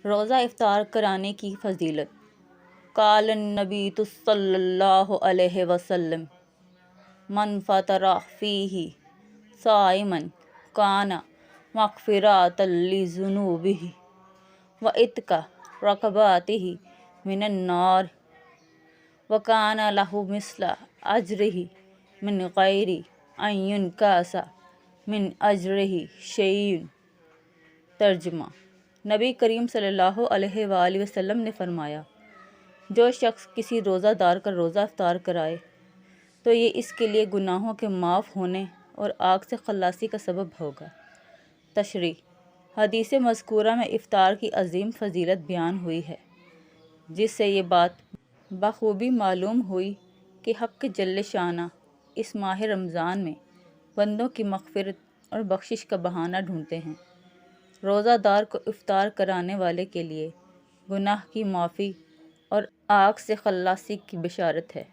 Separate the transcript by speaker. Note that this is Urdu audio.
Speaker 1: روزہ افطار کرانے کی فضیلت۔ قال النبی صلی اللہ علیہ وسلم من فطر فیہ صائما کان مغفرۃ لذنوبہ وعتق رقباتہ من النار وکان لہ مثل اجرہ من غیر ان ینقص من اجرہ شیء۔ ترجمہ۔ نبی کریم صلی اللہ علیہ وآلہ وسلم نے فرمایا، جو شخص کسی روزہ دار کا روزہ افطار کرائے تو یہ اس کے لیے گناہوں کے معاف ہونے اور آگ سے خلاصی کا سبب ہوگا۔ تشریح۔ حدیث مذکورہ میں افطار کی عظیم فضیلت بیان ہوئی ہے، جس سے یہ بات بخوبی معلوم ہوئی کہ حق جل شانہ اس ماہ رمضان میں بندوں کی مغفرت اور بخشش کا بہانہ ڈھونڈتے ہیں۔ روزہ دار کو افطار کرانے والے کے لیے گناہ کی معافی اور آگ سے خلاصی کی بشارت ہے۔